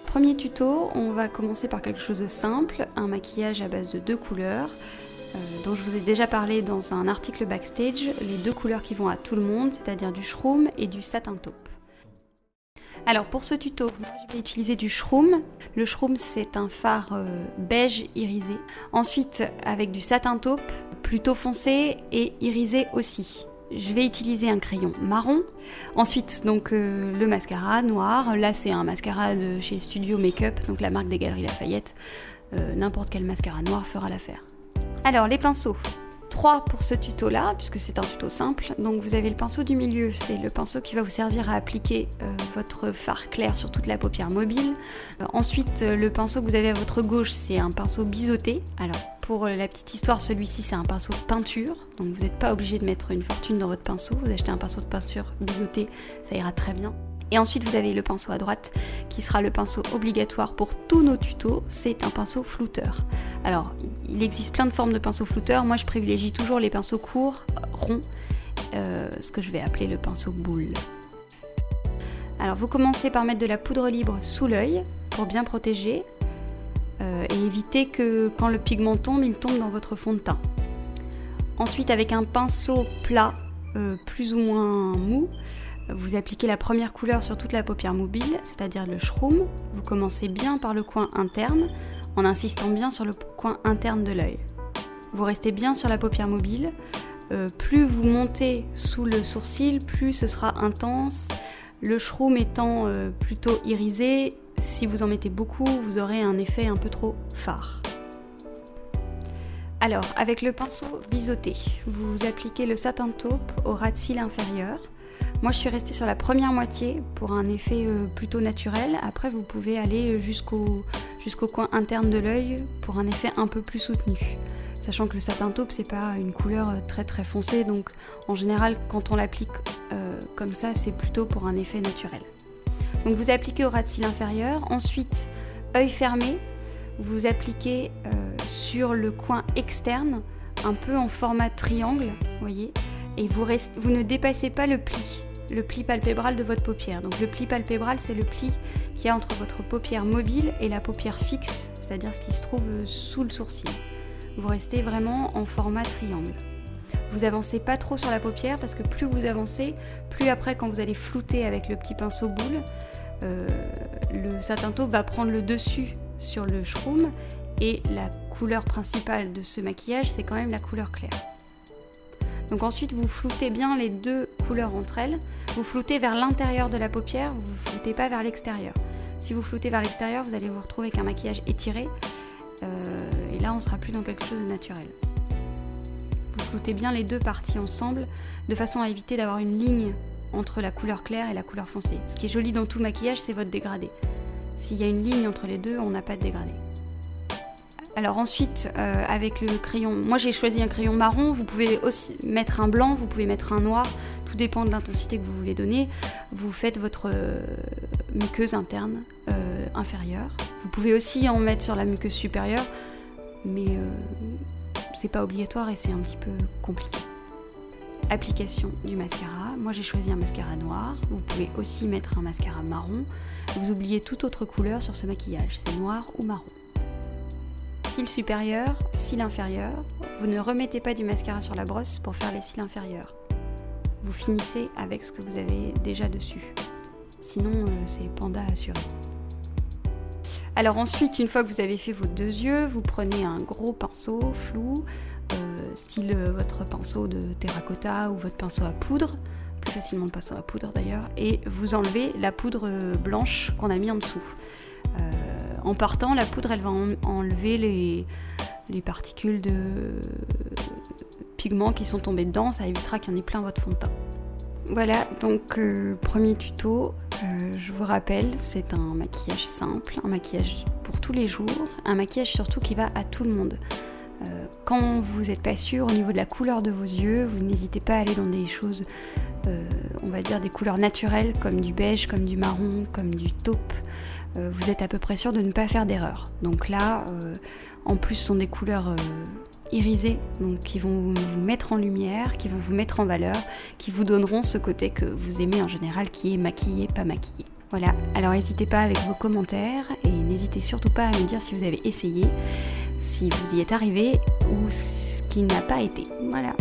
Premier tuto, on va commencer par quelque chose de simple, un maquillage à base de 2 couleurs, dont je vous ai déjà parlé dans un article backstage, les 2 couleurs qui vont à tout le monde, c'est-à-dire du shroom et du satin taupe. Alors pour ce tuto, moi je vais utiliser du shroom. Le shroom c'est un fard beige irisé. Ensuite avec du satin taupe, plutôt foncé et irisé aussi. Je vais utiliser un crayon marron. Ensuite donc le mascara noir. Là c'est un mascara de chez Studio Makeup, donc la marque des Galeries Lafayette. N'importe quel mascara noir fera l'affaire. Alors les pinceaux. 3 pour ce tuto là, puisque c'est un tuto simple. Donc vous avez le pinceau du milieu, c'est le pinceau qui va vous servir à appliquer votre fard clair sur toute la paupière mobile. Ensuite le pinceau que vous avez à votre gauche, c'est un pinceau biseauté. Alors pour la petite histoire, celui-ci c'est un pinceau de peinture, donc vous n'êtes pas obligé de mettre une fortune dans votre pinceau. Vous achetez un pinceau de peinture biseauté, ça ira très bien. Et ensuite vous avez le pinceau à droite qui sera le pinceau obligatoire pour tous nos tutos, c'est un pinceau flouteur. Alors il existe plein de formes de pinceaux flouteurs, moi je privilégie toujours les pinceaux courts, ronds, ce que je vais appeler le pinceau boule. Alors vous commencez par mettre de la poudre libre sous l'œil pour bien protéger et éviter que quand le pigment tombe, il tombe dans votre fond de teint. Ensuite avec un pinceau plat, plus ou moins mou, vous appliquez la première couleur sur toute la paupière mobile, c'est-à-dire le shroom. Vous commencez bien par le coin interne, en insistant bien sur le coin interne de l'œil. Vous restez bien sur la paupière mobile. Plus vous montez sous le sourcil, plus ce sera intense. Le shroom étant plutôt irisé, si vous en mettez beaucoup, vous aurez un effet un peu trop fard. Alors, avec le pinceau biseauté, vous appliquez le satin taupe au ras de cils inférieur. Moi je suis restée sur la première moitié pour un effet plutôt naturel. Après vous pouvez aller jusqu'au coin interne de l'œil pour un effet un peu plus soutenu. Sachant que le satin taupe c'est pas une couleur très très foncée, donc en général quand on l'applique comme ça c'est plutôt pour un effet naturel. Donc vous appliquez au ras de cils inférieur, ensuite œil fermé, vous appliquez sur le coin externe un peu en format triangle, voyez, et vous ne dépassez pas le pli palpébral de votre paupière. Donc le pli palpébral, c'est le pli qu'il y a entre votre paupière mobile et la paupière fixe, c'est-à-dire ce qui se trouve sous le sourcil. Vous restez vraiment en format triangle. Vous avancez pas trop sur la paupière parce que plus vous avancez, plus après quand vous allez flouter avec le petit pinceau boule, le satin taupe va prendre le dessus sur le shroom et la couleur principale de ce maquillage, c'est quand même la couleur claire. Donc ensuite vous floutez bien les 2 couleurs entre elles, vous floutez vers l'intérieur de la paupière, vous ne floutez pas vers l'extérieur. Si vous floutez vers l'extérieur, vous allez vous retrouver avec un maquillage étiré, et là on sera plus dans quelque chose de naturel. Vous floutez bien les 2 parties ensemble, de façon à éviter d'avoir une ligne entre la couleur claire et la couleur foncée. Ce qui est joli dans tout maquillage, c'est votre dégradé. S'il y a une ligne entre les 2, on n'a pas de dégradé. Alors ensuite, avec le crayon, moi j'ai choisi un crayon marron, vous pouvez aussi mettre un blanc, vous pouvez mettre un noir, tout dépend de l'intensité que vous voulez donner. Vous faites votre muqueuse interne inférieure. Vous pouvez aussi en mettre sur la muqueuse supérieure, mais c'est pas obligatoire et c'est un petit peu compliqué. Application du mascara, moi j'ai choisi un mascara noir, vous pouvez aussi mettre un mascara marron. Vous oubliez toute autre couleur sur ce maquillage, c'est noir ou marron. Cils supérieurs, cils inférieurs, vous ne remettez pas du mascara sur la brosse pour faire les cils inférieurs. Vous finissez avec ce que vous avez déjà dessus. Sinon, c'est panda assuré. Alors ensuite, une fois que vous avez fait vos 2 yeux, vous prenez un gros pinceau flou, style votre pinceau de terracotta ou votre pinceau à poudre, plus facilement le pinceau à poudre d'ailleurs, et vous enlevez la poudre blanche qu'on a mis en dessous. En partant, la poudre elle va enlever les particules de pigments qui sont tombés dedans, ça évitera qu'il y en ait plein votre fond de teint. Voilà, donc premier tuto, je vous rappelle, c'est un maquillage simple, un maquillage pour tous les jours, un maquillage surtout qui va à tout le monde. Quand vous n'êtes pas sûr au niveau de la couleur de vos yeux, vous n'hésitez pas à aller dans des choses, on va dire des couleurs naturelles comme du beige, comme du marron, comme du taupe. Vous êtes à peu près sûr de ne pas faire d'erreur. Donc là, en plus, ce sont des couleurs irisées, donc qui vont vous mettre en lumière, qui vont vous mettre en valeur, qui vous donneront ce côté que vous aimez en général, qui est maquillé, pas maquillé. Voilà, alors n'hésitez pas avec vos commentaires et n'hésitez surtout pas à me dire si vous avez essayé, si vous y êtes arrivé ou ce qui n'a pas été. Voilà.